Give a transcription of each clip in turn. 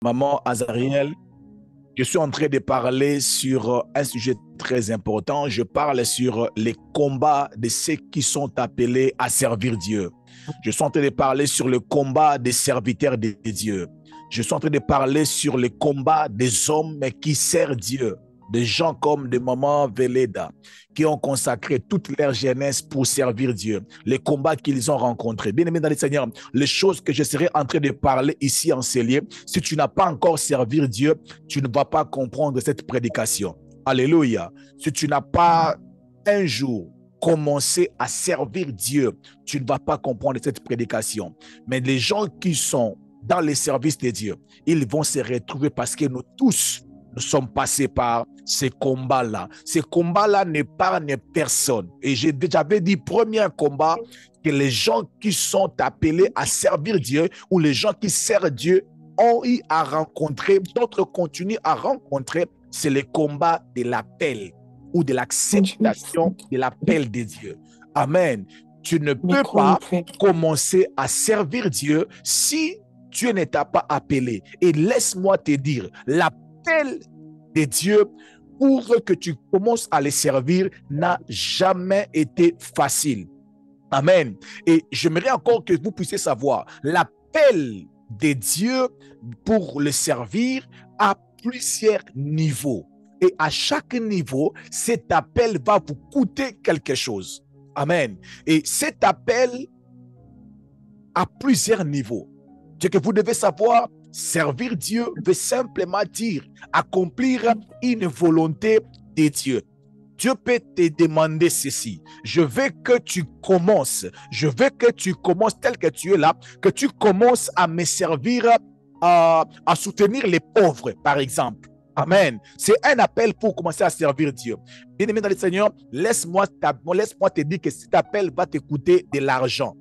Maman Azariel, je suis en train de parler sur un sujet très important. Je parle sur les combats de ceux qui sont appelés à servir Dieu. Je suis en train de parler sur le combat des serviteurs de Dieu. Je suis en train de parler sur le combat des hommes qui servent Dieu. Des gens comme de Maman Veleda, qui ont consacré toute leur jeunesse pour servir Dieu. Les combats qu'ils ont rencontrés. Bien aimé dans le Seigneur, les choses que je serai en train de parler ici en ces lieux, si tu n'as pas encore servi Dieu, tu ne vas pas comprendre cette prédication. Alléluia. Si tu n'as pas un jour commencé à servir Dieu, tu ne vas pas comprendre cette prédication. Mais les gens qui sont dans les services de Dieu, ils vont se retrouver parce que nous tous, nous sommes passés par ces combats-là. Ces combats-là n'épargnent personne. Et j'avais dit, premier combat, que les gens qui sont appelés à servir Dieu ou les gens qui servent Dieu ont eu à rencontrer, d'autres continuent à rencontrer, c'est le combat de l'appel ou de l'acceptation de l'appel de Dieu. Amen. Tu ne peux pas commencer à servir Dieu si Dieu ne t'a pas appelé. Et laisse-moi te dire, l'appel de Dieu pour que tu commences à les servir n'a jamais été facile. Amen. Et j'aimerais encore que vous puissiez savoir, l'appel de Dieu pour le servir a plusieurs niveaux. Et à chaque niveau, cet appel va vous coûter quelque chose. Amen. Et cet appel a plusieurs niveaux. Ce que vous devez savoir, servir Dieu veut simplement dire accomplir une volonté de Dieu. Dieu peut te demander ceci. Je veux que tu commences. Je veux que tu commences tel que tu es là, que tu commences à me servir, à soutenir les pauvres, par exemple. Amen. C'est un appel pour commencer à servir Dieu. Bien-aimé dans le Seigneur, laisse-moi te dire que cet appel va te coûter de l'argent.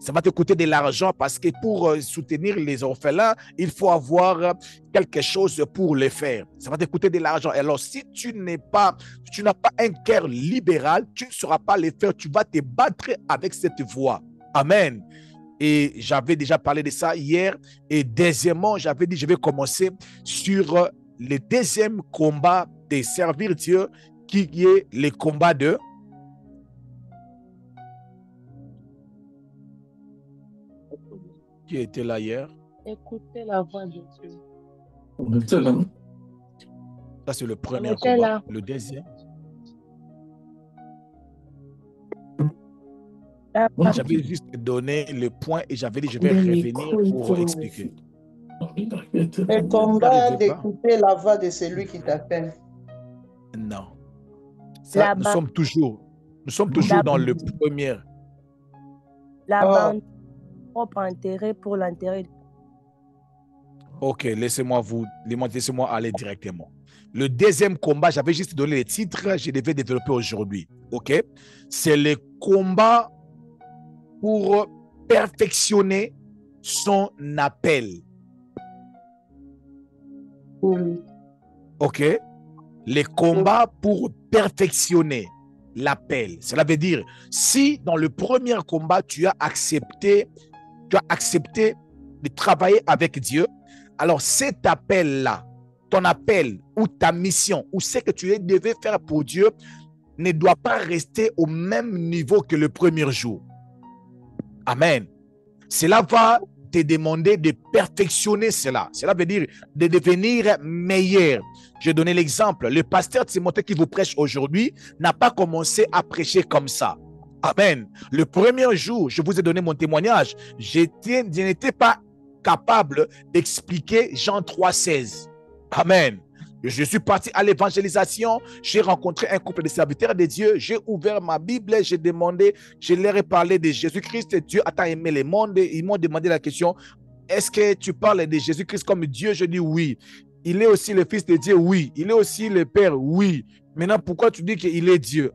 Ça va te coûter de l'argent parce que pour soutenir les orphelins, il faut avoir quelque chose pour le faire. Ça va te coûter de l'argent. Alors, si tu n'as pas un cœur libéral, tu ne sauras pas le faire. Tu vas te battre avec cette voie. Amen. Et j'avais déjà parlé de ça hier. Et deuxièmement, j'avais dit, je vais commencer sur le deuxième combat de servir Dieu, qui est le combat de... Qui était là hier? Écoutez la voix de Dieu. On était là. Ça, c'est le premier combat. Là. Le deuxième. J'avais juste donné le point et j'avais dit je vais revenir pour expliquer. Le combat d'écouter la voix de celui qui t'appelle. Non. Ça, nous sommes toujours dans le premier. La bande. Propre intérêt pour l'intérêt. Ok, laissez-moi aller directement. Le deuxième combat, j'avais juste donné les titres, je devais développer aujourd'hui. Ok, c'est le combat pour perfectionner son appel. Ok, le combat pour perfectionner l'appel. Cela veut dire, si dans le premier combat, tu as accepté de travailler avec Dieu, alors cet appel-là, ton appel ou ta mission ou ce que tu devais faire pour Dieu ne doit pas rester au même niveau que le premier jour. Amen. Cela va te demander de perfectionner cela. Cela veut dire de devenir meilleur. Je vais donner l'exemple. Le pasteur Timothée qui vous prêche aujourd'hui n'a pas commencé à prêcher comme ça. Amen. Le premier jour, je vous ai donné mon témoignage. Je n'étais pas capable d'expliquer Jean 3,16. Amen. Je suis parti à l'évangélisation, j'ai rencontré un couple de serviteurs de Dieu, j'ai ouvert ma Bible, j'ai demandé, je leur ai parlé de Jésus-Christ. Dieu a tant aimé le monde. Ils m'ont demandé la question, est-ce que tu parles de Jésus-Christ comme Dieu? Je dis oui. Il est aussi le Fils de Dieu? Oui. Il est aussi le Père? Oui. Maintenant, pourquoi tu dis qu'il est Dieu?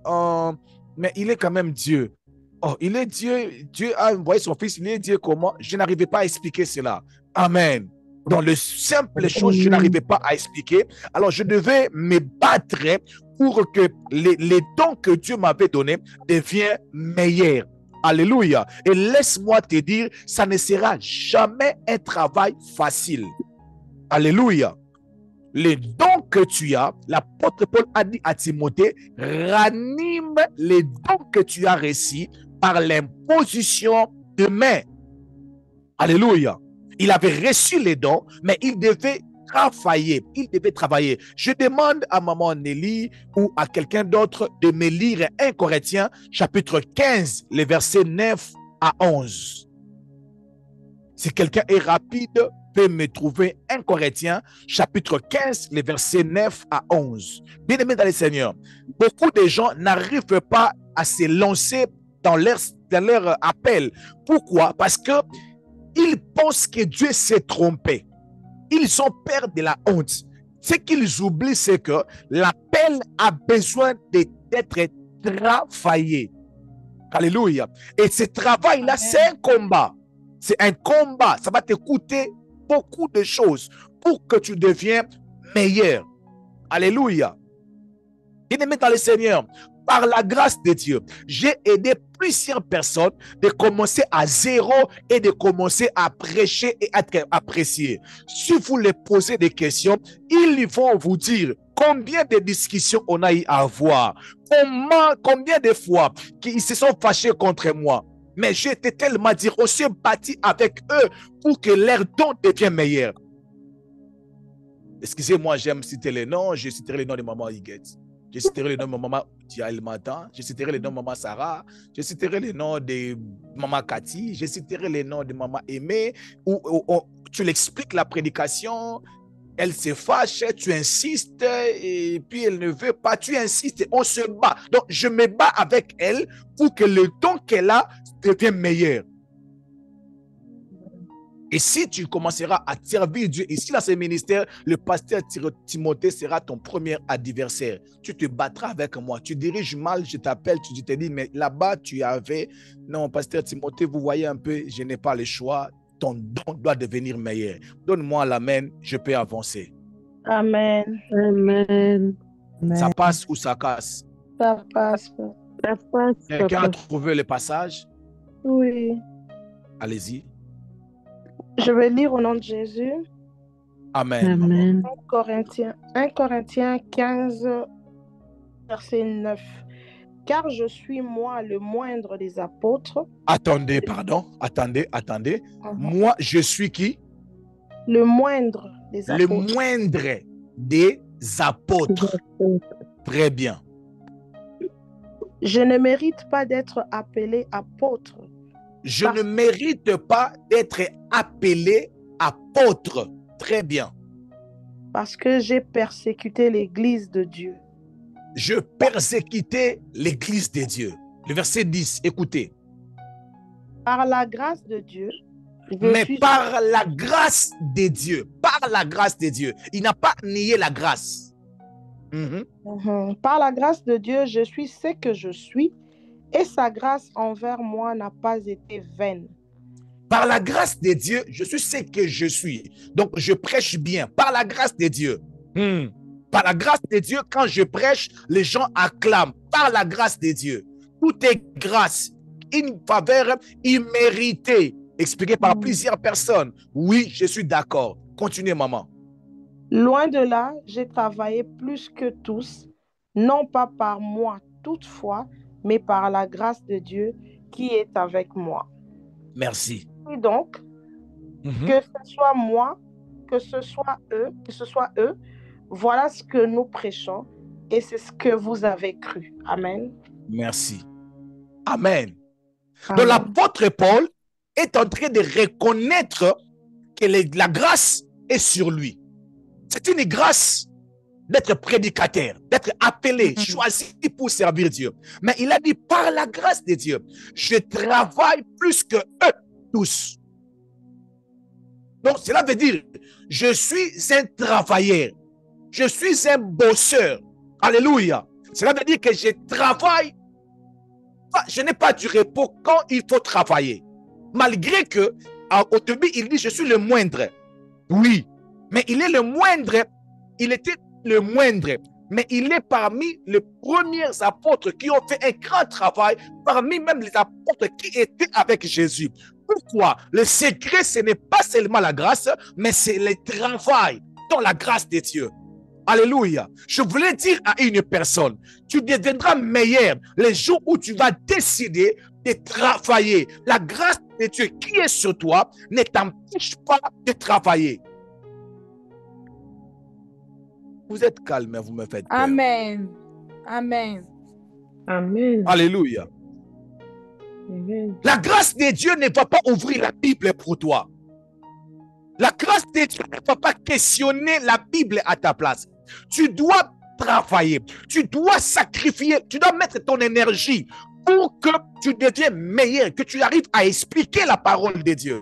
Mais il est quand même Dieu. Oh, il est Dieu. Dieu a envoyé son Fils. Il est Dieu comment? Je n'arrivais pas à expliquer cela. Amen. Dans le simple chose, je n'arrivais pas à expliquer. Alors, je devais me battre pour que les dons que Dieu m'avait donnés deviennent meilleurs. Alléluia. Et laisse-moi te dire, ça ne sera jamais un travail facile. Alléluia. Les dons que tu as, l'apôtre Paul a dit à Timothée, ranime les dons que tu as reçus par l'imposition de main. Alléluia. Il avait reçu les dons, mais il devait travailler. Il devait travailler. Je demande à maman Nelly ou à quelqu'un d'autre de me lire 1 Corinthiens chapitre 15, les versets 9 à 11. Si quelqu'un est rapide, peut me trouver 1 Corinthiens chapitre 15, les versets 9 à 11. Bien-aimés dans le Seigneur, beaucoup de gens n'arrivent pas à se lancer dans leur appel. Pourquoi? Parce que ils pensent que Dieu s'est trompé. Ils ont peur de la honte. Ce qu'ils oublient, c'est que l'appel a besoin d'être travaillé. Alléluia. Et ce travail-là, c'est un combat. C'est un combat. Ça va te coûter beaucoup de choses pour que tu deviennes meilleur. Alléluia. Bien-aimé dans le Seigneur, par la grâce de Dieu, j'ai aidé plusieurs personnes de commencer à zéro et de commencer à prêcher et à être appréciés. Si vous les posez des questions, ils vont vous dire combien de discussions on a eu à avoir, combien de fois qu'ils se sont fâchés contre moi. Mais j'étais tellement dire, on s'est battu avec eux pour que leur don devienne meilleur. Excusez-moi, j'aime citer les noms, je citerai les noms de maman Higuette. Je citerai les noms de maman Tia El Matin, je citerai les noms de maman Sarah, je citerai les noms de maman Cathy, je citerai les noms de maman Aimée, où tu l'expliques la prédication, elle se fâche, tu insistes, et puis elle ne veut pas, tu insistes, on se bat. Donc, je me bats avec elle pour que le don qu'elle a devienne meilleur. Et si tu commenceras à servir Dieu ici dans ce ministère, le pasteur Timothée sera ton premier adversaire. Tu te battras avec moi. Tu diriges mal, je t'appelle, tu te dis, mais là-bas, tu avais... Non, pasteur Timothée, vous voyez un peu, je n'ai pas le choix. Ton don doit devenir meilleur. Donne-moi l'amen, je peux avancer. Amen. Amen. Ça passe ou ça casse? Ça passe. Ça passe. Quelqu'un a trouvé le passage? Oui. Allez-y. Je vais lire au nom de Jésus. Amen. Amen. 1 Corinthiens 15, verset 9. Car je suis moi le moindre des apôtres. Attendez, pardon. Attendez. Moi, je suis qui? Le moindre des apôtres. Le moindre des apôtres. Très bien. Je ne mérite pas d'être appelé apôtre. Je ne mérite pas d'être appelé apôtre. Très bien. Parce que j'ai persécuté l'Église de Dieu. Je persécutais l'Église de Dieu. Le verset 10, écoutez. Par la grâce de Dieu. Par la grâce de Dieu. Par la grâce de Dieu. Il n'a pas nié la grâce. Par la grâce de Dieu, je suis ce que je suis. Et sa grâce envers moi n'a pas été vaine. Par la grâce de Dieu, je suis ce que je suis. Donc, je prêche bien. Par la grâce de Dieu. Par la grâce de Dieu, quand je prêche, les gens acclament. Par la grâce de Dieu. Tout est grâce. Une faveur imméritée. Expliqué par plusieurs personnes. Oui, je suis d'accord. Continuez, maman. Loin de là, j'ai travaillé plus que tous. Non pas par moi toutefois, mais par la grâce de Dieu qui est avec moi. Merci. Et donc, que ce soit moi, que ce soit eux, voilà ce que nous prêchons et c'est ce que vous avez cru. Amen. Merci. Amen. Donc l'apôtre Paul est en train de reconnaître que la grâce est sur lui. C'est une grâce d'être prédicateur, d'être appelé, choisi pour servir Dieu. Mais il a dit, par la grâce de Dieu, je travaille plus que eux tous. Donc, cela veut dire, je suis un travailleur. Je suis un bosseur. Alléluia. Cela veut dire que je travaille. Je n'ai pas du repos quand il faut travailler. Malgré que, au début, il dit, je suis le moindre. Oui, mais il est le moindre. Il était le moindre, mais il est parmi les premiers apôtres qui ont fait un grand travail, parmi même les apôtres qui étaient avec Jésus. Pourquoi? Le secret, ce n'est pas seulement la grâce, mais c'est le travail dans la grâce de Dieu. Alléluia. Je voulais dire à une personne, tu deviendras meilleur les jours où tu vas décider de travailler. La grâce de Dieu qui est sur toi ne t'empêche pas de travailler. Vous êtes calme, vous me faites peur. Amen. Amen. Amen. Alléluia. Amen. La grâce de Dieu ne va pas ouvrir la Bible pour toi. La grâce de Dieu ne va pas questionner la Bible à ta place. Tu dois travailler, tu dois sacrifier, tu dois mettre ton énergie pour que tu deviennes meilleur, que tu arrives à expliquer la parole de Dieu.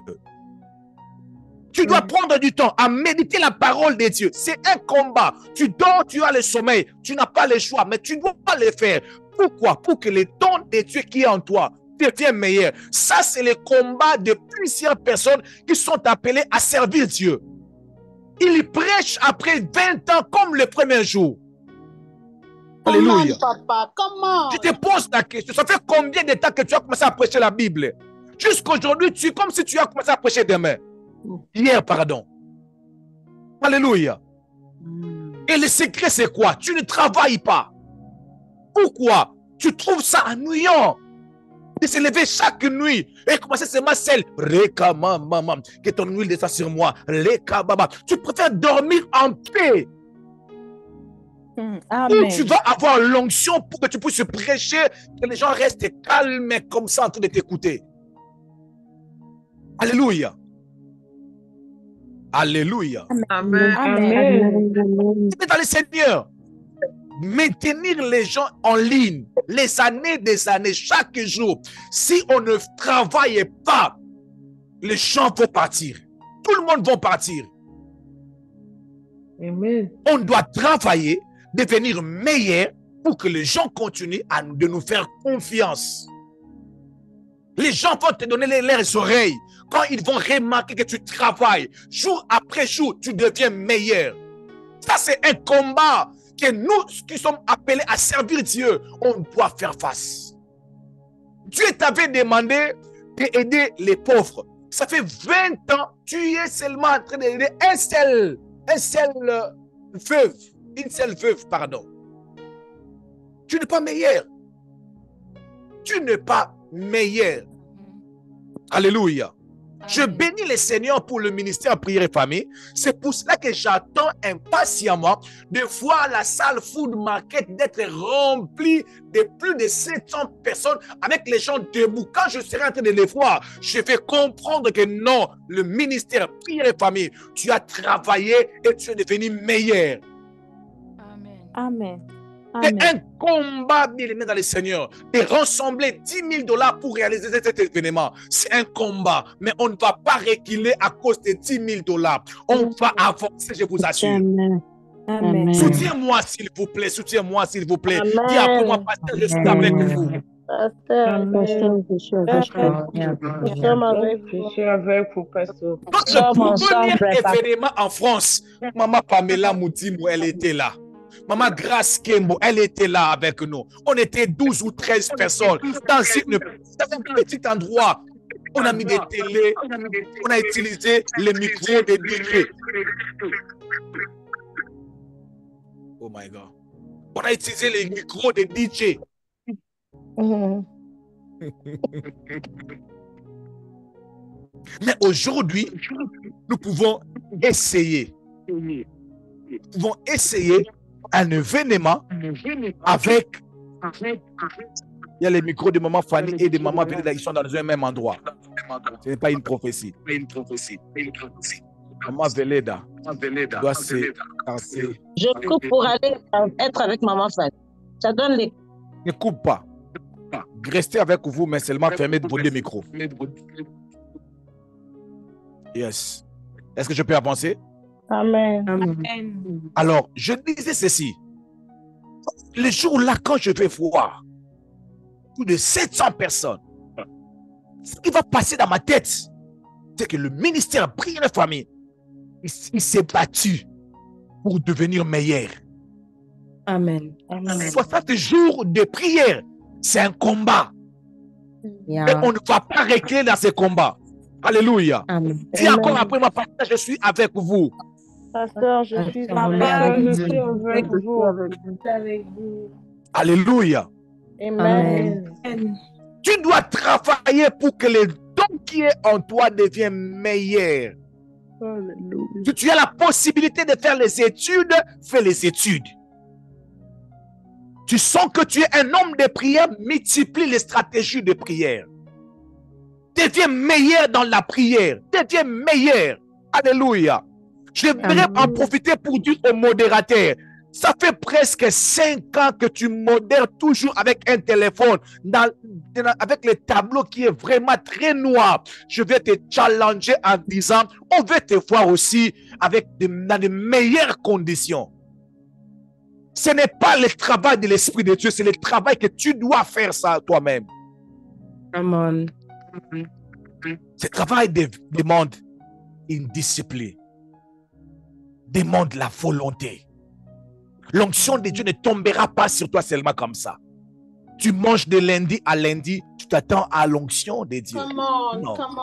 Tu dois prendre du temps à méditer la parole de Dieu. C'est un combat. Tu dors, tu as le sommeil, tu n'as pas le choix, mais tu dois le faire. Pourquoi? Pour que le don de Dieu qui est en toi devienne meilleur. Ça, c'est le combat de plusieurs personnes qui sont appelées à servir Dieu. Ils prêchent après 20 ans comme le premier jour. Alléluia. Papa, comment? Tu te poses la question. Ça fait combien de temps que tu as commencé à prêcher la Bible? Jusqu'aujourd'hui, tu es comme si tu as commencé à prêcher demain. Hier, pardon. Alléluia. Et le secret, c'est quoi? Tu ne travailles pas. Pourquoi? Tu trouves ça ennuyant de se lever chaque nuit et commencer seulement celle que ton huile descend sur moi. Tu préfères dormir en paix. Amen. Où tu vas avoir l'onction pour que tu puisses prêcher, que les gens restent calmes comme ça en train de t'écouter. Alléluia. Alléluia. Amen. Amen. C'est dans le Seigneur. Maintenir les gens en ligne, les années des années, chaque jour. Si on ne travaille pas, les gens vont partir. Tout le monde va partir. Amen. On doit travailler, devenir meilleur pour que les gens continuent de nous faire confiance. Les gens vont te donner leurs oreilles. Quand ils vont remarquer que tu travailles, jour après jour, tu deviens meilleur. Ça, c'est un combat que nous qui sommes appelés à servir Dieu, on doit faire face. Dieu t'avait demandé d'aider les pauvres. Ça fait 20 ans, tu es seulement en train d'aider une seule veuve, pardon. Tu n'es pas meilleur. Tu n'es pas meilleur. Alléluia. Je bénis le Seigneur pour le ministère Prière et Famille. C'est pour cela que j'attends impatiemment de voir la salle Food Market d'être remplie de plus de 700 personnes avec les gens debout. Quand je serai en train de les voir, je vais comprendre que non, le ministère Prière et Famille, tu as travaillé et tu es devenu meilleur. Amen. Amen. C'est un combat, bien aimé dans le Seigneur, de rassembler 10 000 $ pour réaliser cet événement. C'est un combat, mais on ne va pas reculer à cause de 10 000 $. On va avancer, je vous assure. Amen. Amen. Soutiens-moi, s'il vous plaît. Soutiens-moi, s'il vous plaît. Dis après moi, pasteur, je suis avec vous. Pasteur, Pasteur, je suis avec toi. nous sommes avec Je vous. suis avec vous, pasteur. Notre premier événement en France, Maman Pamela Moudimou, elle était là. Maman Grace Kembo, elle était là avec nous. On était 12 ou 13 personnes dans un petit endroit. On a mis des télés, on a utilisé les micros des DJ. Oh my God. On a utilisé les micros des DJ. Mais aujourd'hui, nous pouvons essayer. Nous pouvons essayer un événement avec. Il y a les micros de maman Fanny et de maman Veleda qui sont dans un même endroit. Ce n'est pas une prophétie. Maman Veleda doit se casser. Je coupe pour aller être avec maman Fanny. Ça donne les. Ne coupe pas. Restez avec vous, mais seulement fermez vos deux micros. Yes. Est-ce que je peux avancer? Amen. Amen. Alors, je disais ceci. Le jour-là, quand je vais voir plus de 700 personnes, ce qui va passer dans ma tête, c'est que le ministère Prière et Famille, il s'est battu pour devenir meilleur. Amen. 60 jours de prière, c'est un combat. Yeah. Et on ne va pas reculer dans ce combat. Alléluia. Amen. Dis encore après moi, pasteur, je suis avec vous. Pasteur, je suis Papa, avec je suis avec vous. vous. Avec vous. Alléluia. Amen. Amen. Tu dois travailler pour que les dons qui est en toi deviennent meilleurs. Alléluia. Si tu as la possibilité de faire les études, fais les études. Tu sens que tu es un homme de prière, multiplie les stratégies de prière. Deviens meilleur dans la prière. Deviens meilleur. Alléluia. Je voudrais en profiter pour dire aux modérateurs, ça fait presque 5 ans que tu modères toujours avec un téléphone, avec le tableau qui est vraiment très noir. Je vais te challenger en disant, on veut te voir aussi dans de meilleures conditions. Ce n'est pas le travail de l'Esprit de Dieu, c'est le travail que tu dois faire ça toi-même. Amen. Ce travail demande une discipline, demande la volonté. L'onction de Dieu ne tombera pas sur toi seulement comme ça. Tu manges de lundi à lundi, tu t'attends à l'onction de Dieu. Come on, Non. come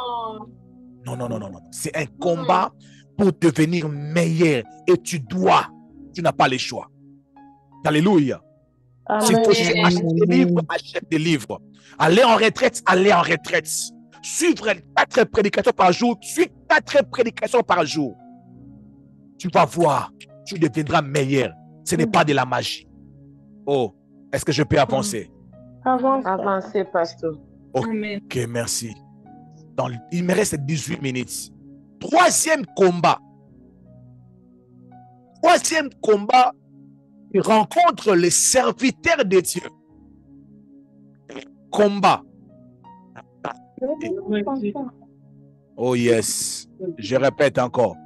on. Non. C'est un combat pour devenir meilleur et tu n'as pas le choix. Alléluia. S'il faut acheter des livres, achète des livres. Aller en retraite, allez en retraite. Suivre 4 prédications par jour, suis 4 prédications par jour. Tu vas voir, tu deviendras meilleur. Ce n'est pas de la magie. Oh, est-ce que je peux avancer? Avancez, pasteur. Ok, merci. Il me reste 18 minutes. Troisième combat. Tu rencontres les serviteurs de Dieu. Combat. Oh yes. Je répète encore.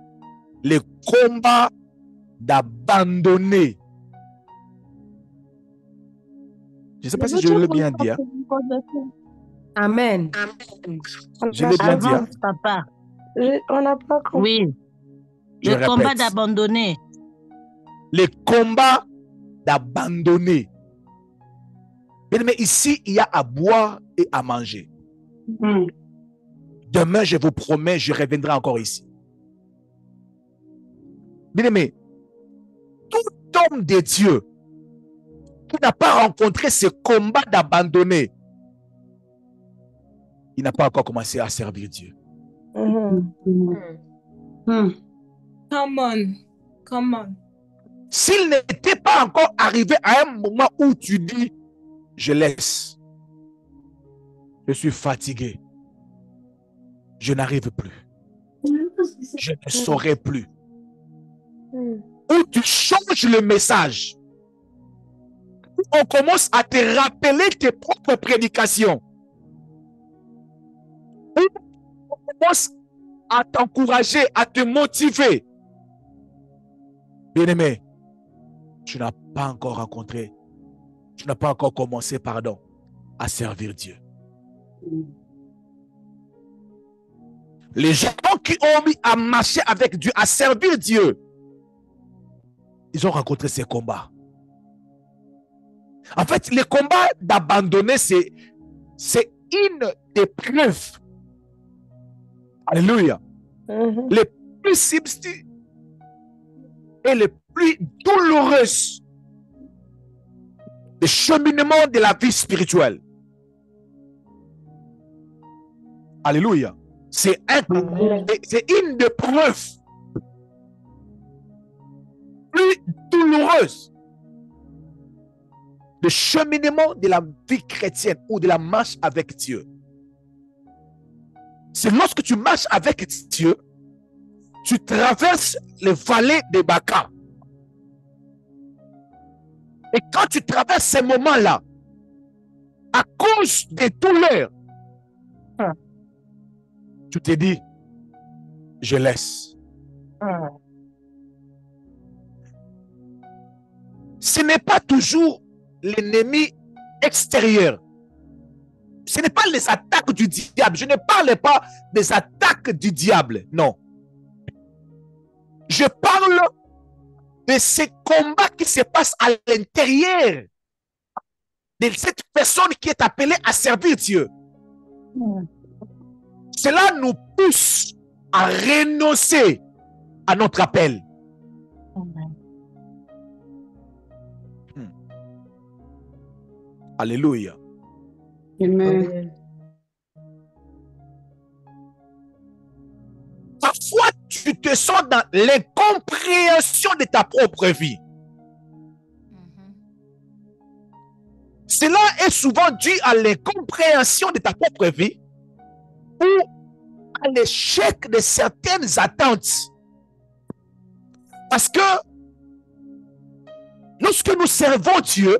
Le combat d'abandonner. Je ne sais pas si je l'ai bien dit. Hein? Amen. Je l'ai bien dit. Hein? Avance, papa. On n'a pas compris. Oui. Je Le combat répète. d'abandonner. Le combat d'abandonner. Mais ici, il y a à boire et à manger. Demain, je vous promets, je reviendrai encore ici. Bien aimé, tout homme de Dieu qui n'a pas rencontré ce combat d'abandonner, il n'a pas encore commencé à servir Dieu. Come on. S'il n'était pas encore arrivé à un moment où tu dis, je laisse, je suis fatigué, je n'arrive plus, je ne saurai plus, où tu changes le message, où on commence à te rappeler tes propres prédications, où on commence à t'encourager, à te motiver. Bien-aimé, tu n'as pas encore rencontré, tu n'as pas encore commencé, à servir Dieu. Les gens qui ont mis à marcher avec Dieu, à servir Dieu, ils ont rencontré ces combats. En fait, les combats d'abandonner, c'est une des preuves. Alléluia. Les plus subtiles et les plus douloureuses des cheminements de la vie spirituelle. Alléluia. C'est une des preuves plus douloureuses de cheminement de la vie chrétienne ou de la marche avec Dieu. C'est lorsque tu marches avec Dieu, tu traverses les vallées de Baca. Et quand tu traverses ces moments-là, à cause des douleurs, tu te dis, je laisse. Ce n'est pas toujours l'ennemi extérieur. Ce n'est pas les attaques du diable. Je ne parle pas des attaques du diable. Non. Je parle de ces combats qui se passent à l'intérieur de cette personne qui est appelée à servir Dieu. Cela nous pousse à renoncer à notre appel. Alléluia. Amen. Parfois, tu te sens dans l'incompréhension de ta propre vie. Cela est souvent dû à l'incompréhension de ta propre vie ou à l'échec de certaines attentes. Parce que lorsque nous servons Dieu,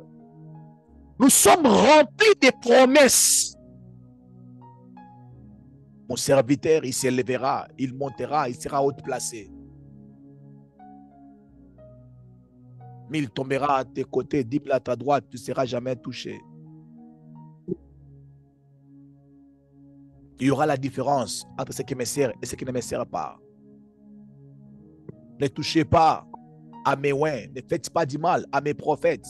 nous sommes remplis de promesses. Mon serviteur, il s'élèvera, il montera, il sera haut placé. Mais il tombera à tes côtés, 10 000 à ta droite, tu ne seras jamais touché. Il y aura la différence entre ce qui me sert et ce qui ne me sert pas. Ne touchez pas à mes oins, ne faites pas du mal à mes prophètes.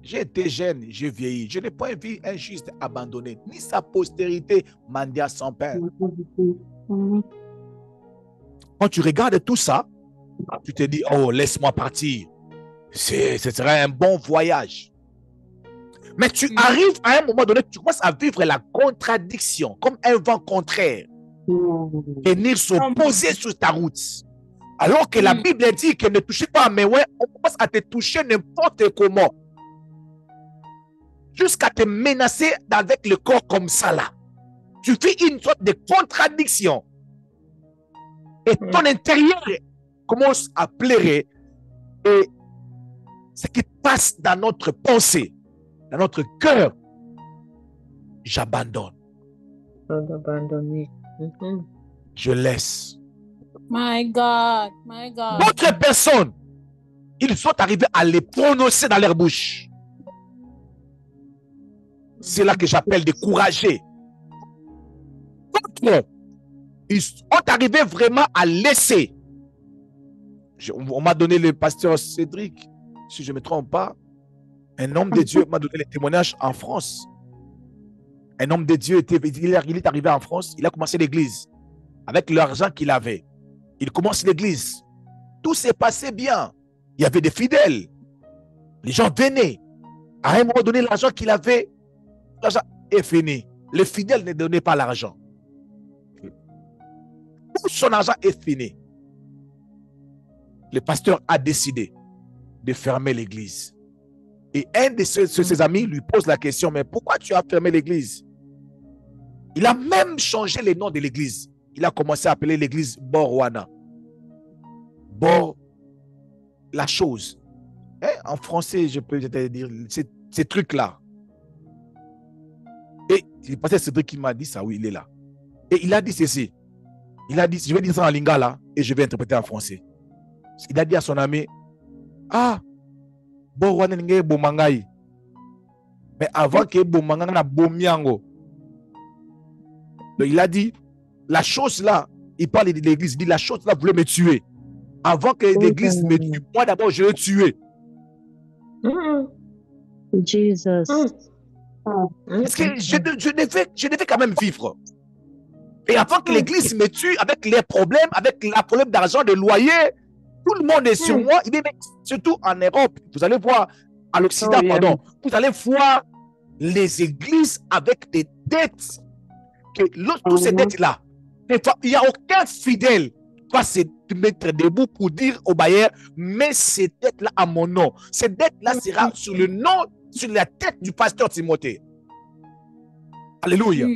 J'ai été jeune, j'ai vieilli. Je n'ai pas une vie injuste abandonnée, ni sa postérité mendiant sans pain. Quand tu regardes tout ça, tu te dis, oh, laisse-moi partir. Ce serait un bon voyage. Mais tu arrives à un moment donné, tu commences à vivre la contradiction, comme un vent contraire. Venir s'opposer sur ta route. Alors que la Bible dit que ne touchez pas à mes oins, on commence à te toucher n'importe comment. Jusqu'à te menacer avec le corps comme ça là. Tu fais une sorte de contradiction. Et ton intérieur commence à pleurer. Et ce qui passe dans notre pensée, dans notre cœur, j'abandonne. Je laisse. My God, my God. D'autres personnes, ils sont arrivés à les prononcer dans leur bouche. C'est là que j'appelle découragés. D'autres, ils sont arrivés vraiment à laisser. On m'a donné le pasteur Cédric, si je ne me trompe pas, un homme de Dieu m'a donné les témoignages en France. Un homme de Dieu, il est arrivé en France, il a commencé l'église avec l'argent qu'il avait. Il commence l'église. Tout s'est passé bien. Il y avait des fidèles. Les gens venaient. À un moment donné, l'argent qu'il avait, l'argent est fini. Les fidèles ne donnaient pas l'argent. Tout son argent est fini. Le pasteur a décidé de fermer l'église. Et un de ses amis lui pose la question, mais pourquoi tu as fermé l'église? Il a même changé le nom de l'église. Il a commencé à appeler l'église Borwana. Bor, la chose. En français, je peux te dire ces trucs-là. Et il passait ce truc qui m'a dit ça, oui, il est là. Et il a dit ceci. Il a dit, je vais dire ça en lingala et je vais interpréter en français. Il a dit à son ami, ah, Borwana n'engé bomangai. Mais avant que bomanga na bomiango. Donc il a dit, la chose là, il parle de l'église, il dit la chose là voulait me tuer. Avant que l'église me tue, moi d'abord je l'ai tué. Jesus. Parce que je devais quand même vivre. Et avant que l'église me tue, avec les problèmes, avec le problème d'argent, de loyer, tout le monde est sur moi. Il dit, mais surtout en Europe, vous allez voir, à l'Occident, pardon, vous allez voir les églises avec des dettes. Toutes ces dettes-là, il n'y a aucun fidèle qui va se mettre debout pour dire au bailleur, mets ces dettes-là à mon nom. Ces dettes-là sera sur le nom, sur la tête du pasteur Timothée. Alléluia.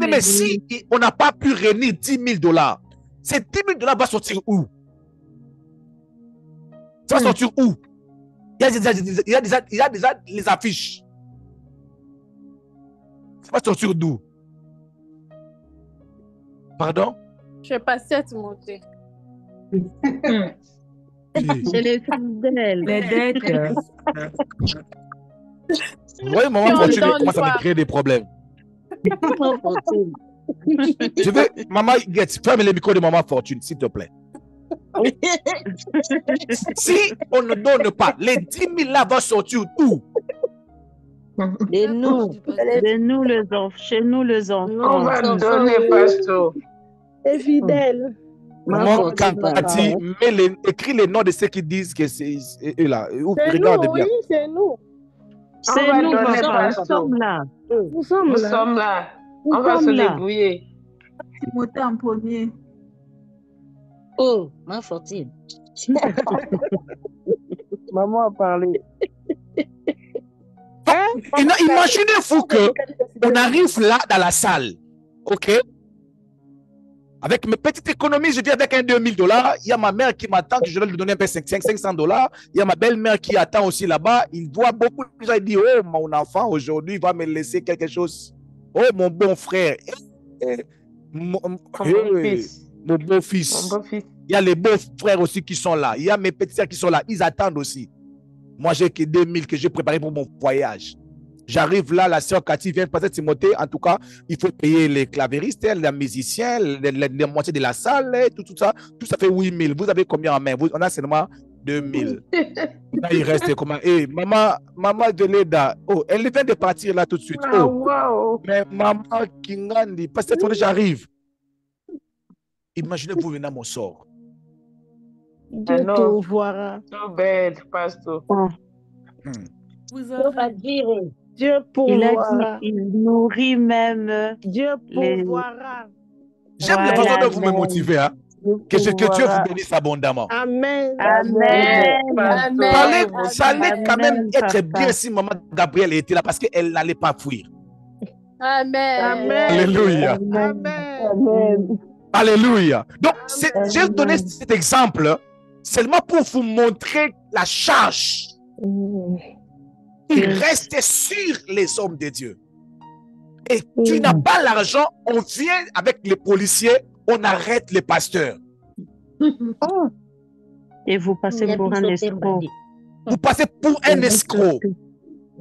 Mais si on n'a pas pu réunir $10,000, ces $10,000 vont sortir où? Ça va sortir où? Il y a déjà les affiches. Ça va sortir d'où? Pardon? Je suis passé à Timothée. C'est les fidèles. Les dettes. Vous voyez, maman Fortune commence à me créer des problèmes. Je veux, maman, ferme les micros de maman Fortune, s'il te plaît. Si on ne donne pas, les 10 000 là vont sortir où? Et nous, De nous les enfants, chez nous les On enfants. va donner, pasteur. C'est fidèle. Maman Fortune, Cathy, écris les noms de ceux qui disent que c'est eux là. C'est Regarde nous, bien. oui, c'est nous. C'est va nous, donner, papa, nous pasteur. sommes là. Nous sommes Nous là. sommes là. Nous On va se sommes là. débrouiller. Timothée en premier. oh, ma fortune. Maman a parlé. Imaginez-vous que on arrive là dans la salle, ok? Avec mes petites économies, je viens avec un $2000. Il y a ma mère qui m'attend, que je dois lui donner un peu $500. Il y a ma belle-mère qui attend aussi là-bas. Il voit beaucoup de gens. Il dit, oh, mon enfant, aujourd'hui, il va me laisser quelque chose. Oh, mon bon frère. Mon beau-fils. Mon beau-fils. Mon beau-fils. Il y a les beaux-frères aussi qui sont là. Il y a mes petites sœurs qui sont là. Ils attendent aussi. Moi, j'ai que 2000 que j'ai préparé pour mon voyage. J'arrive là, la sœur Cathy vient de passer Timothée. En tout cas, il faut payer les clavéristes, les musiciens, les moitiés de la salle, tout ça. Tout ça fait 8000. Vous avez combien en main? On a seulement 2000. Là, il reste comment? Hey, maman de Leda, oh, elle vient de partir là tout de suite. Oh, Wow. mais maman Kingandi, parce que j'arrive. Imaginez-vous venir à mon sort. Dieu te verra. So bad, pasteur. Vous On va avez dire, Dieu Il a pourvoira. dit, il nourrit même. Dieu les- pourvoira. J'aime la Voilà, façon dont vous me amen. motivez. Hein? Que Dieu vous bénisse abondamment. Amen. Amen. Pasteur, Ça allait quand même Amen, être papa. bien si maman Gabrielle était là parce qu'elle n'allait pas fuir. Amen. Amen. Alléluia. Amen. Alléluia. Donc, j'ai Amen. donné cet exemple seulement pour vous montrer la charge qui reste sur les hommes de Dieu. Et tu n'as pas l'argent, on vient avec les policiers, on arrête les pasteurs. Et vous passez il y a pour plus un sauté escroc. bandit. Vous passez pour un escroc.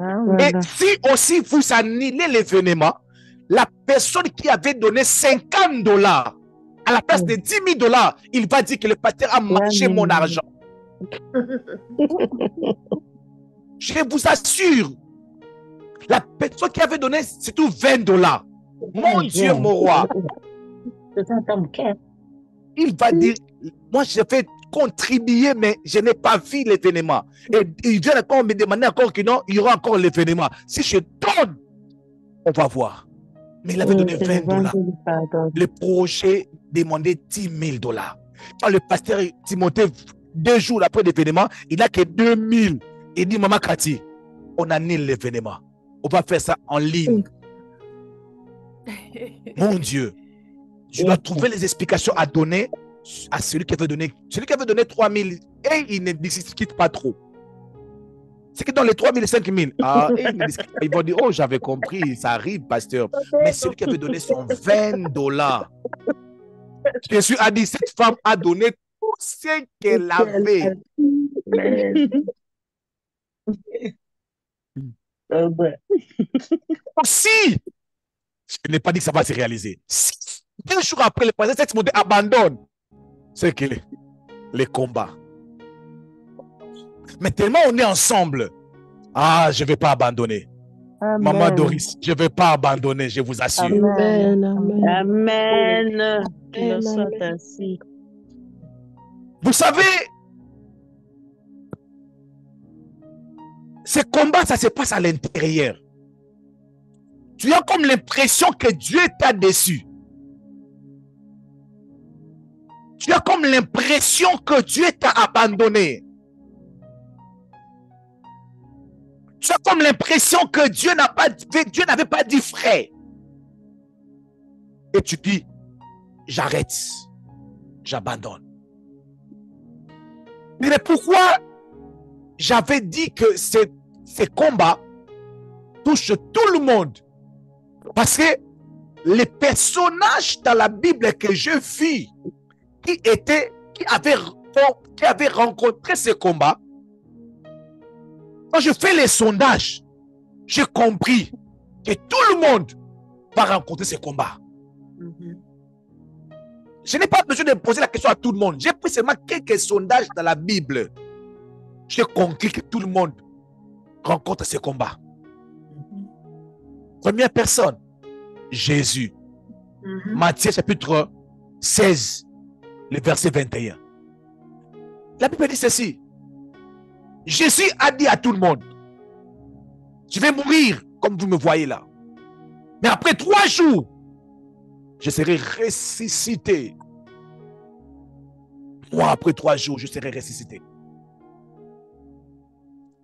Ah, Et voilà. si aussi vous annulez l'événement, la personne qui avait donné $50 à la place de $10 000, il va dire que le pasteur a mangé Amen. mon argent. Je vous assure, la personne qui avait donné, c'est tout $20. Mon Dieu, mon roi, C'est un homme qui il va dire, moi je vais contribuer, mais je n'ai pas vu l'événement. Et il vient encore me demander encore que non, il y aura encore l'événement. Si je donne, on va voir. Mais il avait donné C'est le $20. vendredi, pardon. Le projet demandait $10 000. Quand le pasteur Timothée, 2 jours après l'événement, il n'a que 2000. Il dit, maman Cathy, on annule l'événement. On va faire ça en ligne. Mon Dieu, je dois trouver les explications à donner à celui qui avait donné. Celui qui avait donné 3000, et il ne discute pas trop. C'est que dans les 3000 et 5000, ils vont dire, oh, j'avais compris, ça arrive, pasteur. Mais celui qui avait donné son $20, Jésus a dit, cette femme a donné tout ce qu'elle avait. Si, je n'ai pas dit que ça va se réaliser. Si 2 jours après, le président Timothée abandonne, c'est que les combats. Mais tellement on est ensemble, ah, je ne vais pas abandonner. Amen. Maman Doris, je ne vais pas abandonner, je vous assure. Amen. Amen. Amen. Qu'il en soit ainsi. Vous savez, ces combats, ça se passe à l'intérieur. Tu as comme l'impression que Dieu t'a déçu. Tu as comme l'impression que Dieu t'a abandonné. Tu as comme l'impression que Dieu n'avait pas dit vrai. Et tu dis, j'arrête, j'abandonne. Mais pourquoi j'avais dit que ces combats touchent tout le monde? Parce que les personnages dans la Bible que je vis, qui avaient rencontré ces combats, quand je fais les sondages, j'ai compris que tout le monde va rencontrer ces combats. Je n'ai pas besoin de poser la question à tout le monde. J'ai pris seulement quelques sondages dans la Bible. J'ai compris que tout le monde rencontre ces combats. Première personne, Jésus. Matthieu chapitre 16, le verset 21. La Bible dit ceci. Jésus a dit à tout le monde, je vais mourir comme vous me voyez là. Mais après 3 jours, je serai ressuscité. Moi, après 3 jours, je serai ressuscité.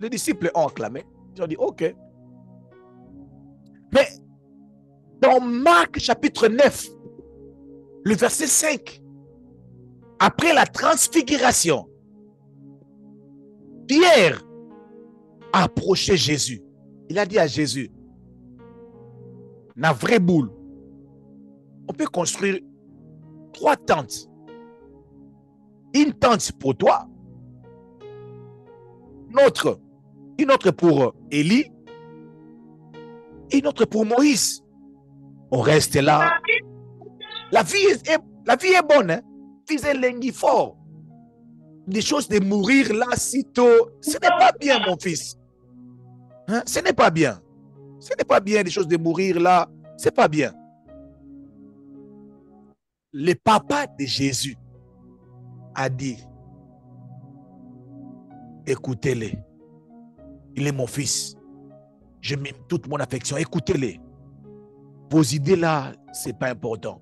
Les disciples ont acclamé. Ils ont dit, ok. Mais dans Marc chapitre 9, le verset 5, après la transfiguration, Pierre a approché Jésus. Il a dit à Jésus, la vraie boule, on peut construire 3 tentes. Une tente pour toi, une autre pour Élie, une autre pour Moïse. On reste là. La vie est bonne. Hein? Fais un fort. Des choses de mourir là si tôt, ce n'est pas bien, mon fils. Hein? Ce n'est pas bien. Ce n'est pas bien des choses de mourir là. Ce n'est pas bien. Le papa de Jésus a dit, écoutez-le. Il est mon fils. Je m'aime toute mon affection. Écoutez-le. Vos idées là, ce n'est pas important.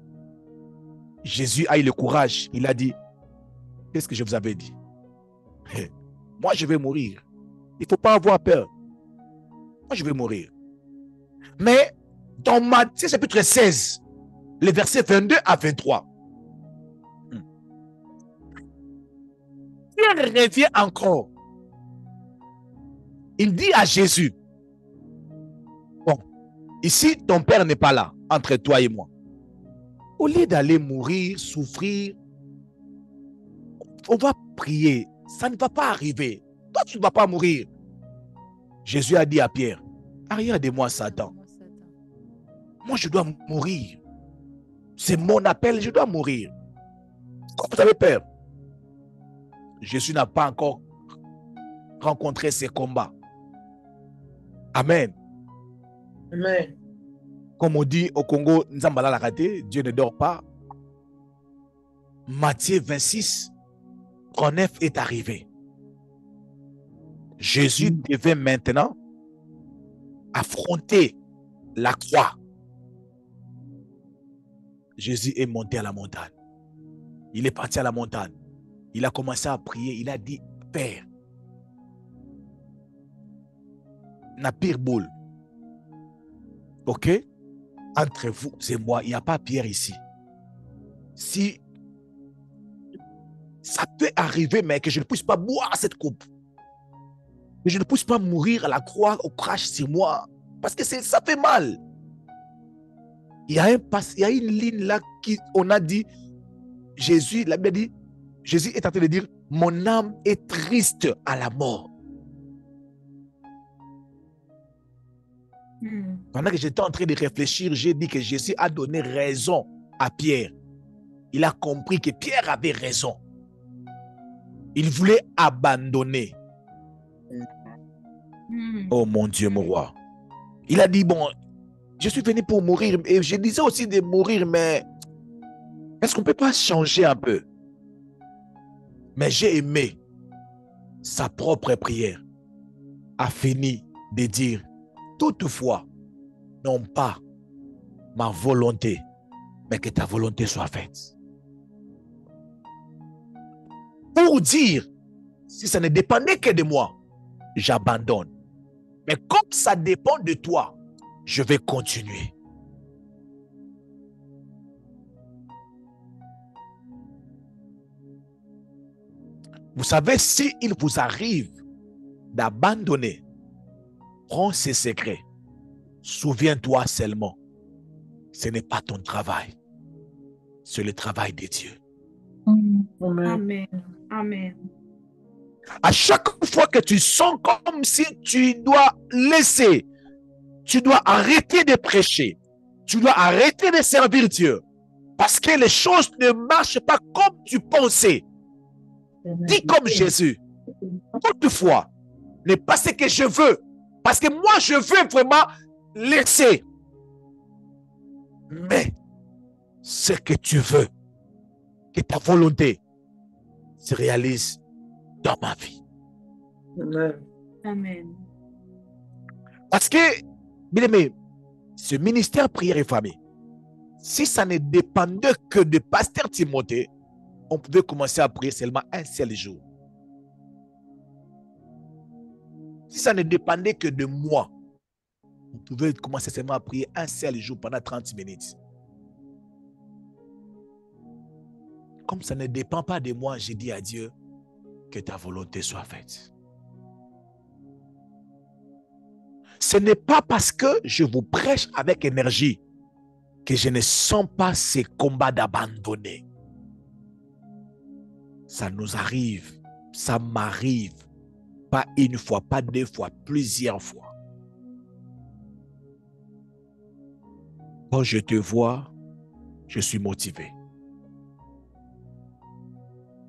Jésus a eu le courage. Il a dit, qu'est-ce que je vous avais dit? Moi, je vais mourir. Il ne faut pas avoir peur. Moi, je vais mourir. Mais dans Matthieu chapitre 16, les versets 22 à 23, Pierre revient encore. Il dit à Jésus, bon, ici, ton père n'est pas là, entre toi et moi. Au lieu d'aller mourir, souffrir, on va prier. Ça ne va pas arriver. Toi, tu ne vas pas mourir. Jésus a dit à Pierre, arrière de moi, Satan. Moi, je dois mourir. C'est mon appel, je dois mourir. Pourquoi vous avez peur? Jésus n'a pas encore rencontré ces combats. Amen. Amen. Comme on dit au Congo, Nzambala l'a raté, Dieu ne dort pas. Matthieu 26, 39 est arrivé. Jésus devait maintenant affronter la croix. Jésus est monté à la montagne. Il est parti à la montagne. Il a commencé à prier. Il a dit, Père, la pire boule. Ok? Entre vous et moi, il n'y a pas Pierre ici. Si ça peut arriver, mais que je ne puisse pas boire cette coupe, que je ne puisse pas mourir à la croix au crash sur moi, parce que ça fait mal. Il y a une ligne là qui on a dit, Jésus, la Bible dit, Jésus est en train de dire, mon âme est triste à la mort. Pendant que j'étais en train de réfléchir, j'ai dit que Jésus a donné raison à Pierre. Il a compris que Pierre avait raison. Il voulait abandonner. Oh mon Dieu, mon roi. Il a dit, bon, je suis venu pour mourir. Et je disais aussi de mourir, mais est-ce qu'on ne peut pas changer un peu? Mais j'ai aimé sa propre prière. A fini de dire, toutefois, non pas ma volonté, mais que ta volonté soit faite. Pour dire, si ça ne dépendait que de moi, j'abandonne. Mais comme ça dépend de toi, je vais continuer. Vous savez, s'il vous arrive d'abandonner, prends ces secrets. Souviens-toi seulement, ce n'est pas ton travail, c'est le travail de Dieu. Amen. Amen. À chaque fois que tu sens comme si tu dois laisser, tu dois arrêter de prêcher, tu dois arrêter de servir Dieu, parce que les choses ne marchent pas comme tu pensais. Dis comme Jésus, toutefois, n'est pas ce que je veux, parce que moi je veux vraiment laisser, Mais ce que tu veux, que ta volonté se réalise dans ma vie. Amen. Amen. Parce que, bien aimé, ce ministère prière et famille, si ça ne dépendait que de pasteur Timothée, on pouvait commencer à prier seulement un seul jour. Si ça ne dépendait que de moi, on pouvait commencer seulement à prier un seul jour pendant 30 minutes. Comme ça ne dépend pas de moi, j'ai dit à Dieu que ta volonté soit faite. Ce n'est pas parce que je vous prêche avec énergie que je ne sens pas ces combats d'abandonner. Ça nous arrive, ça m'arrive, pas une fois, pas deux fois, plusieurs fois. Quand je te vois, je suis motivé.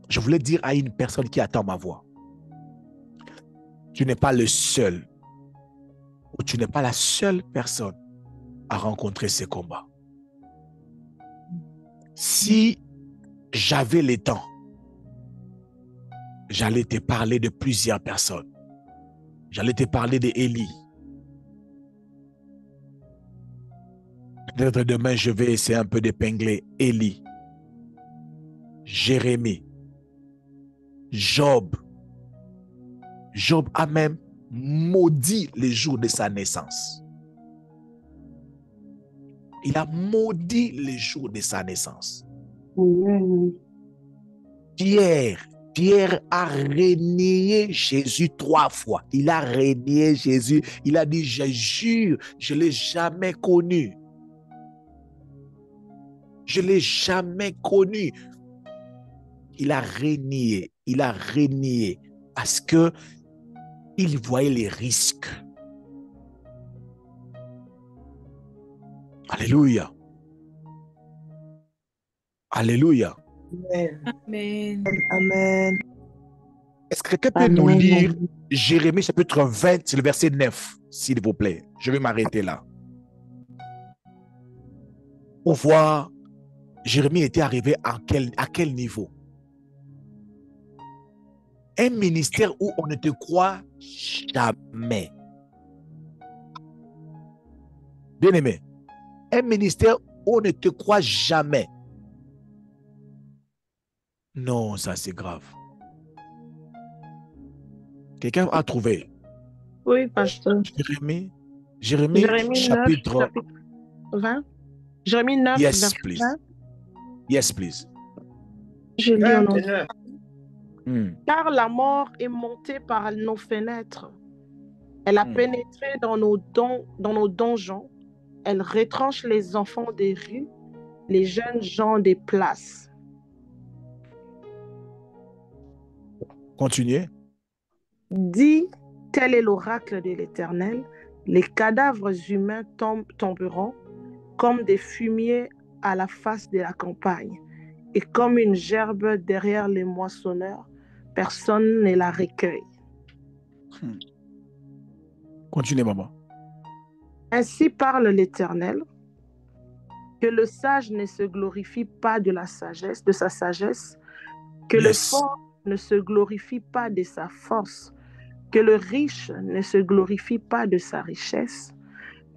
Je voulais dire à une personne qui attend ma voix, tu n'es pas le seul, ou tu n'es pas la seule personne à rencontrer ces combats. Si j'avais le temps, j'allais te parler de plusieurs personnes. J'allais te parler d'Élie. Peut-être demain, je vais essayer un peu d'épingler Élie, Jérémie, Job. Job a même maudit les jours de sa naissance. Il a maudit les jours de sa naissance. Pierre a renié Jésus 3 fois. Il a renié Jésus. Il a dit, je jure, je ne l'ai jamais connu. Je ne l'ai jamais connu. Il a renié parce que il voyait les risques. Alléluia. Alléluia. Amen. Amen. Est-ce que quelqu'un peut nous lire Jérémie chapitre 20, c'est le verset 9, s'il vous plaît? Je vais m'arrêter là. Pour voir, Jérémie était arrivé à quel niveau? Un ministère où on ne te croit jamais. Bien-aimé, un ministère où on ne te croit jamais. Non, ça c'est grave. Quelqu'un a trouvé? Oui, pasteur. Jérémie 9, chapitre 20. Jérémie 9, Yes, verset please. 20. Yes, please. Je lis au nom. 29. Car la mort est montée par nos fenêtres. Elle a pénétré dans nos donjons. Elle retranche les enfants des rues, les jeunes gens des places. Continuez. Dit, tel est l'oracle de l'Éternel, les cadavres humains tomberont comme des fumiers à la face de la campagne, et comme une gerbe derrière les moissonneurs, personne ne la recueille. Continuez, maman. Ainsi parle l'Éternel, que le sage ne se glorifie pas de sa sagesse, que le fort ne se glorifie pas de sa force, que le riche ne se glorifie pas de sa richesse,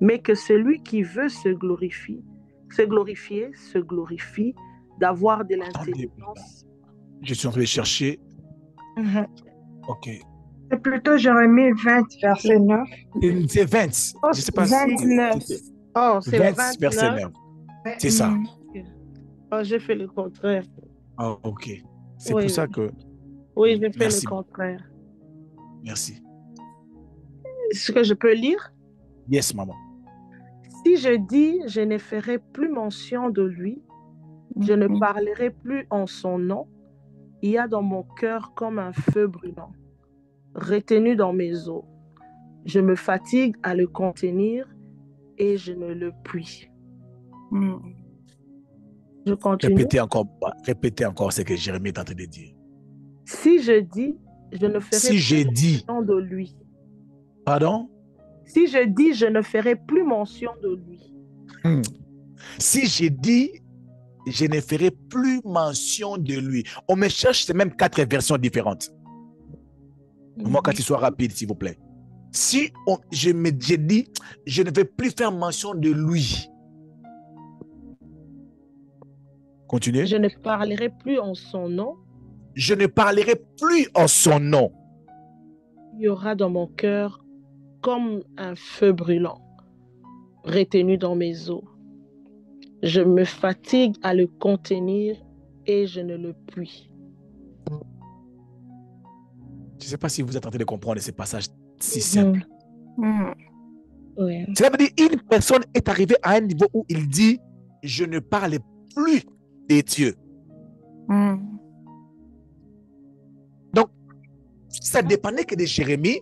mais que celui qui veut se glorifier d'avoir de l'intelligence. Je suis en train de chercher. Ok. C'est plutôt Jérémie 20, verset 9. C'est 20. Je ne sais pas 29. Oh, c'est 20, verset 9. C'est ça. Oh, j'ai fait le contraire. Ah, ok. C'est pour ça que... Oui, j'ai fait le contraire. Merci. Est-ce que je peux lire? Yes, maman. Si je dis, je ne ferai plus mention de lui, je ne parlerai plus en son nom, il y a dans mon cœur comme un feu brûlant, retenu dans mes os. Je me fatigue à le contenir et je ne le puis. Je continue. Répétez encore ce que Jérémie est en train de dire. Si je dis, je ne ferai plus mention de lui. Pardon? Si je dis, je ne ferai plus mention de lui. Si j'ai dit, je ne ferai plus mention de lui. On me cherche, c'est même 4 versions différentes. Moi, quand il soit rapide, s'il vous plaît. Si j'ai dit, je ne vais plus faire mention de lui. Continuez. Je ne parlerai plus en son nom. Je ne parlerai plus en son nom. Il y aura dans mon cœur comme un feu brûlant, retenu dans mes os. Je me fatigue à le contenir et je ne le puis. Je ne sais pas si vous êtes en train de comprendre ces passages si simples. Ouais. Cela veut dire une personne est arrivée à un niveau où il dit, je ne parle plus de Dieu. Donc, ça dépendait que de Jérémie,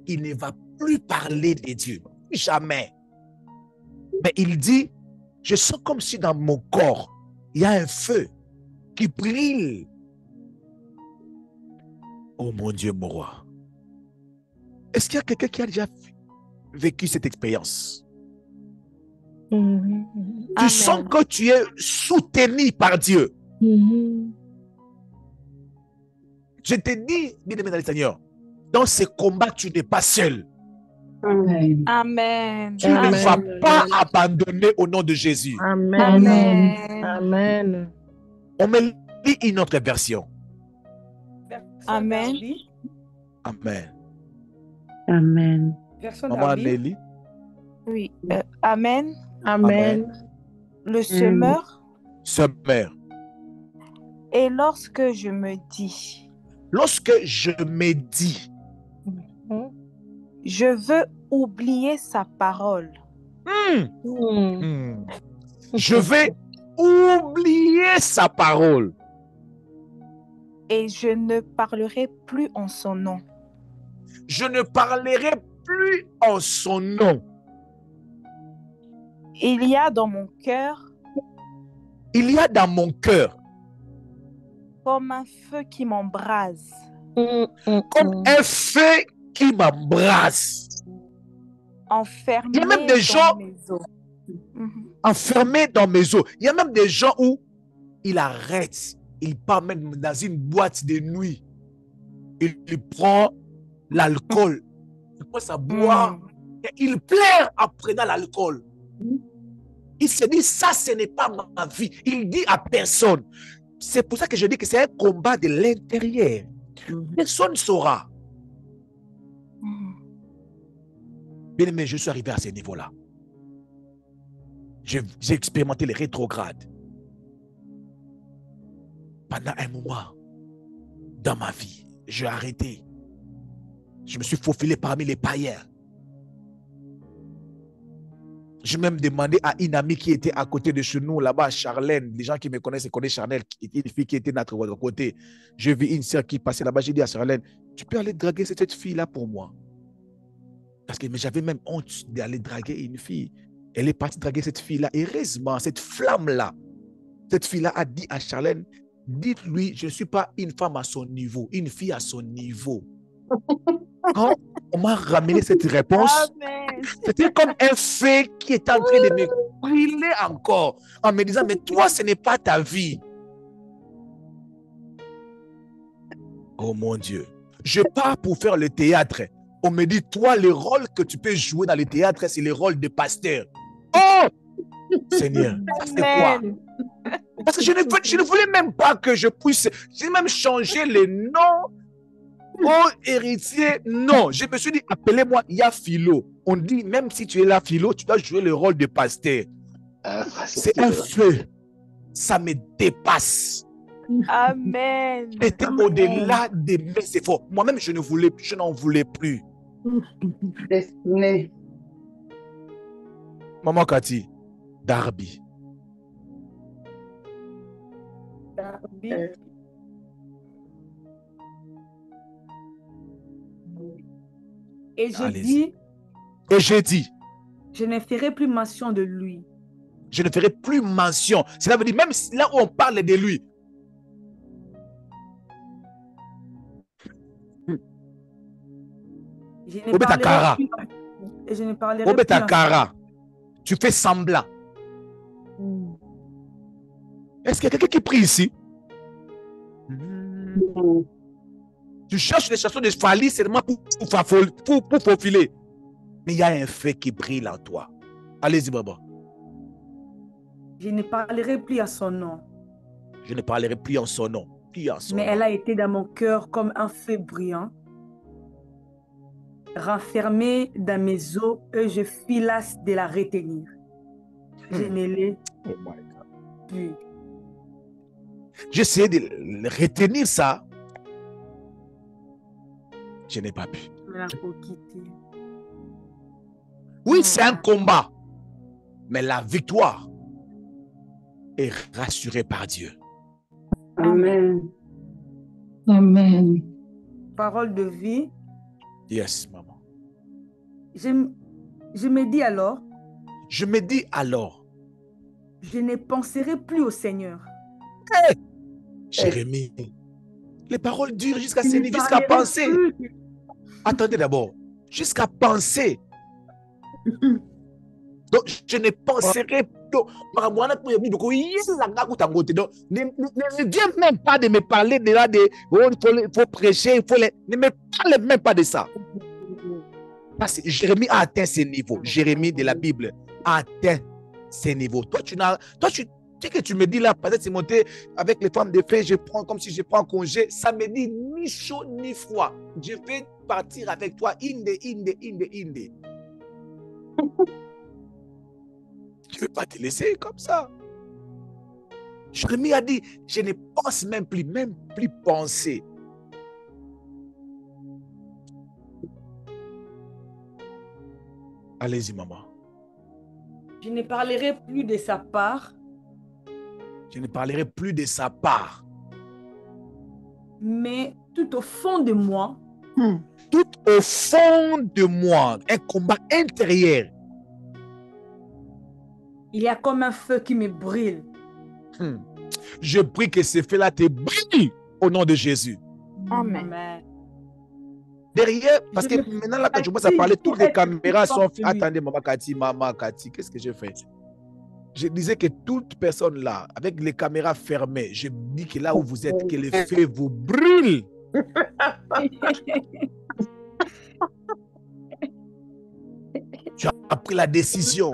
il ne va plus parler de Dieu. Jamais. Mais il dit, je sens comme si dans mon corps, il y a un feu qui brille. Oh mon Dieu, mon roi. Est-ce qu'il y a quelqu'un qui a déjà vécu cette expérience? Tu sens que tu es soutenu par Dieu. Je te dis, bien-aimé dans le Seigneur, dans ces combats, tu n'es pas seul. Amen. Tu ne vas pas abandonner au nom de Jésus. Amen. On me lit une autre version. Amen. Amen. Amen. Maman Nelly. Oui. Amen. Amen. Le semeur. Semeur. Et lorsque je me dis. Lorsque je me dis. Je veux oublier sa parole. Je vais oublier sa parole. Et je ne parlerai plus en son nom. Je ne parlerai plus en son nom. Il y a dans mon cœur. Il y a dans mon cœur. Comme un feu qui m'embrase. Comme un feu qui m'embrase. Enfermé. Il y a même des gens enfermés dans mes os. Il y a même des gens où il arrête. Il part même dans une boîte de nuit. Il prend l'alcool. Il prend sa boire. Et il pleure en prenant l'alcool. Il se dit, ça, ce n'est pas ma vie. Il dit à personne. C'est pour ça que je dis que c'est un combat de l'intérieur. Personne ne saura. Bien aimé, je suis arrivé à ce niveau-là. J'ai expérimenté les rétrogrades. Pendant un moment, dans ma vie, j'ai arrêté. Je me suis faufilé parmi les païens. J'ai même demandé à une amie qui était à côté de chez nous, là-bas, Charlène. Les gens qui me connaissent connaissent Charlène, une fille qui était à notre côté. J'ai vu une sœur qui passait là-bas. J'ai dit à Charlène, tu peux aller draguer cette fille-là pour moi. Parce que j'avais même honte d'aller draguer une fille. Elle est partie draguer cette fille-là. Heureusement, cette flamme-là, cette fille-là a dit à Charlène, dites-lui, je ne suis pas une femme à son niveau, une fille à son niveau. Quand on m'a ramené cette réponse, c'était comme un feu qui est en train de me brûler encore, en me disant, mais toi, ce n'est pas ta vie. Oh mon Dieu. Je pars pour faire le théâtre. On me dit, toi, le rôle que tu peux jouer dans le théâtre, c'est le rôle de pasteur. Oh! Seigneur, ça c'est quoi? Parce que je ne voulais même pas que je puisse, j'ai même changé le nom. Oh, héritier, non. Je me suis dit, appelez-moi Philo. On dit, même si tu es là, Philo, tu dois jouer le rôle de pasteur. C'est un feu. Ça me dépasse. Amen. C'était au-delà de mes efforts. Moi-même, je n'en voulais plus. Destiné. Maman Cathy, Darby. Et j'ai dit, je ne ferai plus mention de lui. Je ne ferai plus mention. Cela veut dire, même là où on parle de lui, je ne parlerai plus. tu fais semblant. Est-ce qu'il y a quelqu'un qui prie ici? Tu cherches les chansons de Fali seulement pour faufiler. Mais il y a un feu qui brille en toi. Allez-y, Baba. Je ne parlerai plus à son nom. Je ne parlerai plus en son nom. Mais elle a été dans mon cœur comme un feu brillant, renfermée dans mes os, et je fis las de la retenir. Je ne l'ai plus. J'essayais de retenir ça. Je n'ai pas pu. Oui, c'est un combat. Mais la victoire est rassurée par Dieu. Amen. Amen. Parole de vie. Yes, maman. Je me dis alors. Je me dis alors. Je ne penserai plus au Seigneur. Hey, Jérémie, les paroles durent jusqu'à penser. Attendez d'abord. Jusqu'à penser. Donc, je ne penserai donc, ne viens même pas de me parler de là, il faut prêcher, ne me parle même pas de ça. Parce que Jérémie a atteint ce niveau. Jérémie de la Bible a atteint ce niveau. Toi, tu sais que tu me dis là, peut-être c'est monté avec les femmes de feu, je prends comme si je prends congé. Ça me dit ni chaud ni froid. Je vais partir avec toi. Inde. Je ne vais pas te laisser comme ça. Jérémie a dit, je ne pense même plus penser. Allez-y, maman. Je ne parlerai plus de sa part. Je ne parlerai plus de sa part. Mais tout au fond de moi. Tout au fond de moi, un combat intérieur. Il y a comme un feu qui me brûle. Je prie que ce feu-là te brille au nom de Jésus. Amen. Derrière, parce que maintenant, là, quand je commence à parler, toutes les caméras sont... Attendez, maman Cathy, qu'est-ce que je fais? Je disais que toute personne là, avec les caméras fermées, je dis que là où vous êtes, que le feu vous brûle. Tu as pris la décision,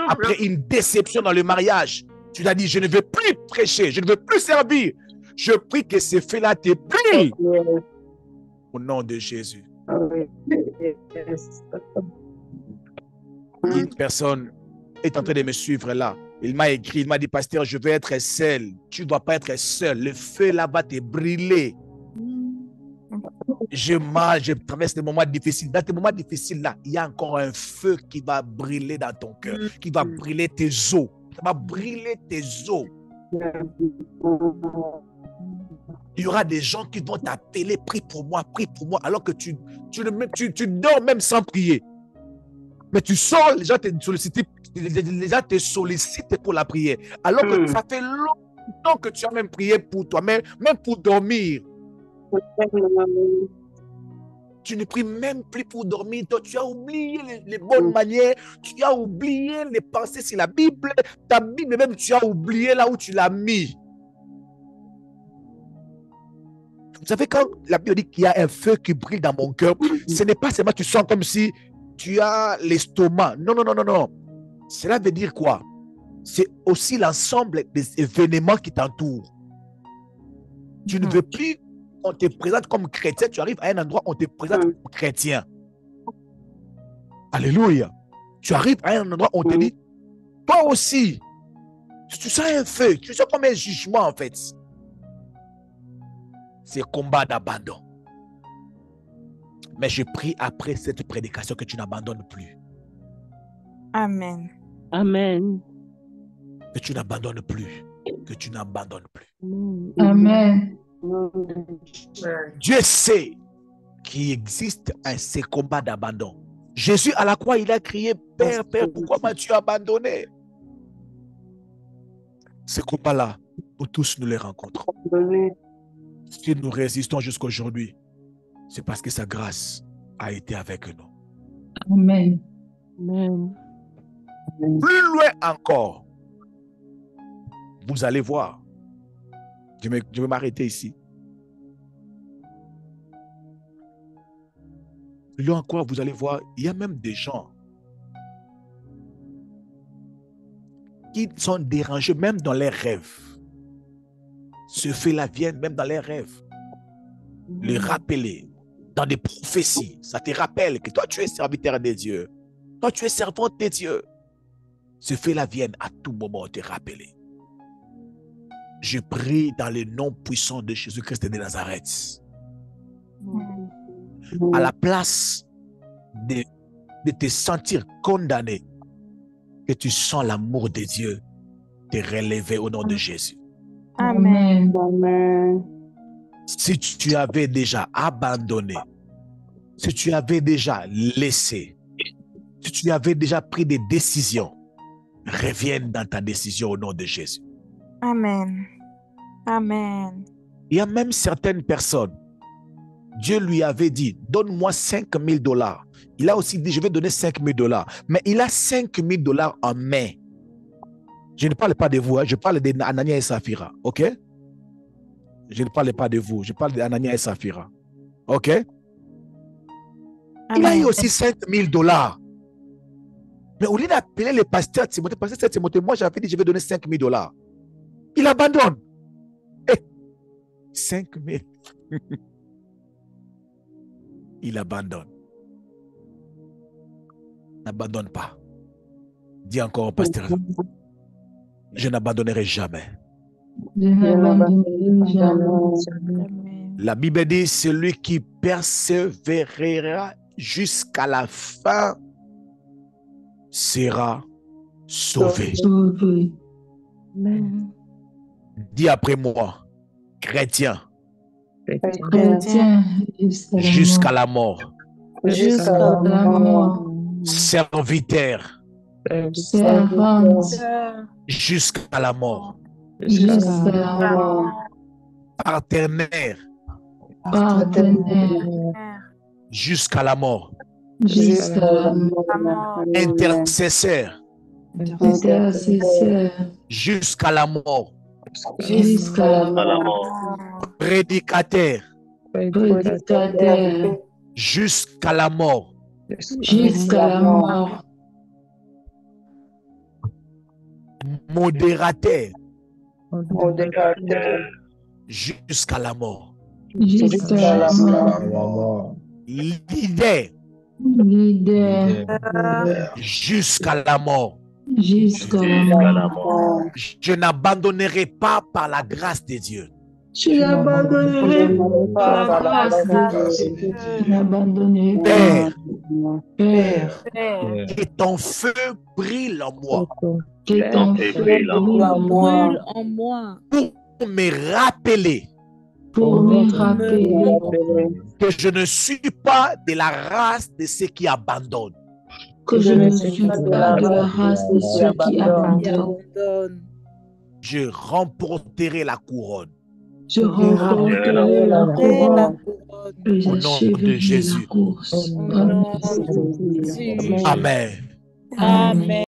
après une déception dans le mariage, tu t'as dit, je ne veux plus prêcher, je ne veux plus servir. Je prie que ce feu-là te brûle. Au nom de Jésus. Une personne est en train de me suivre là. Il m'a écrit, il m'a dit, pasteur, je veux être seul. Tu ne dois pas être seul. Le feu là va te brûler. Je traverse des moments difficiles. Dans ces moments difficiles là, il y a encore un feu qui va brûler dans ton cœur, qui va brûler tes os. Ça va brûler tes os. Il y aura des gens qui vont t'appeler, prie pour moi, alors que tu dors même sans prier. Mais tu sors, les gens te sollicitent pour la prière. Alors que ça fait longtemps que tu as même prié pour toi, même pour dormir. Tu ne pries même plus pour dormir. Toi, tu as oublié les bonnes manières. Tu as oublié les pensées sur la Bible. Ta Bible même, tu as oublié là où tu l'as mis. Vous savez, quand la Bible dit qu'il y a un feu qui brille dans mon cœur, ce n'est pas seulement tu sens comme si tu as l'estomac. Non. Cela veut dire quoi? C'est aussi l'ensemble des événements qui t'entourent. Tu ne veux plus qu'on te présente comme chrétien. Tu arrives à un endroit où on te présente comme chrétien. Alléluia. Tu arrives à un endroit où on te dit, toi aussi, tu sens un feu, tu sens comme un jugement en fait. C'est combat d'abandon. Mais je prie après cette prédication que tu n'abandonnes plus. Amen. Amen. Que tu n'abandonnes plus. Que tu n'abandonnes plus. Amen. Dieu sait qu'il existe ces combats d'abandon. Jésus à la croix, il a crié, Père, pourquoi m'as-tu abandonné? Ces combats-là, nous tous nous les rencontrons. Si nous résistons jusqu'à aujourd'hui, c'est parce que sa grâce a été avec nous. Amen. Plus loin encore, Vous allez voir. Je vais m'arrêter ici. Plus encore, vous allez voir, il y a même des gens qui sont dérangés même dans les rêves. Ce fait-là vient même dans les rêves. Le rappeler dans des prophéties. Ça te rappelle que toi, tu es serviteur de Dieu. Toi, tu es servante de Dieu. Ce fait-là vient à tout moment te rappeler. Je prie dans le nom puissant de Jésus-Christ de Nazareth. À la place de te sentir condamné, que tu sens l'amour de Dieu te relever au nom de Jésus. Amen. Amen. Si tu avais déjà abandonné, si tu avais déjà laissé, si tu avais déjà pris des décisions, reviens dans ta décision au nom de Jésus. Amen. Amen. Il y a même certaines personnes, Dieu lui avait dit, donne-moi $5,000. Il a aussi dit, je vais donner $5,000. Mais il a $5,000 en main. Je ne parle pas de vous, hein, je parle d'Anania et Saphira, ok? Je ne parle pas de vous, je parle d'Anania et Saphira, ok? Amen. Il a eu aussi $5,000. Mais au lieu d'appeler le pasteur Timothée, moi j'avais dit, je vais donner $5,000. Il abandonne. 5,000. Il abandonne. N'abandonne pas. Dis encore au pasteur, je n'abandonnerai jamais. Je n'abandonnerai jamais. La Bible dit, celui qui persévérera jusqu'à la fin sera sauvé. Sauvé. Amen. Dis après moi, chrétien, Chrétien jusqu'à la mort. Jusqu'à la mort. Serviteur, Servante. jusqu'à la mort. Jusqu'à la mort. Partenaire, Partenaire. jusqu'à la mort. Jusqu'à la mort. Intercesseur, Intercesseur. jusqu'à la mort. Jusqu'à la mort. Prédicateur, Prédicateur. jusqu'à la mort. Jusqu'à la mort. Modérateur, Modérateur, jusqu'à la mort. Jusqu'à la mort. Leader, Leader. jusqu'à la mort. Jusqu'à la mort. Je n'abandonnerai pas par la grâce de Dieu. Je n'abandonnerai pas la grâce de Dieu. Je n'abandonnerai Père, pas. Père. que ton feu brille en moi Que ton feu brille en moi. Brûle en moi. pour me rappeler Pour me rappeler que je ne suis pas de la race de ceux qui abandonnent. que je ne suis pas de la race de ceux qui abandonnent. Je remporterai la couronne. Je remporterai la couronne et Au nom de j'achèverai la Jésus. course. Au nom de Jésus. Amen. Amen.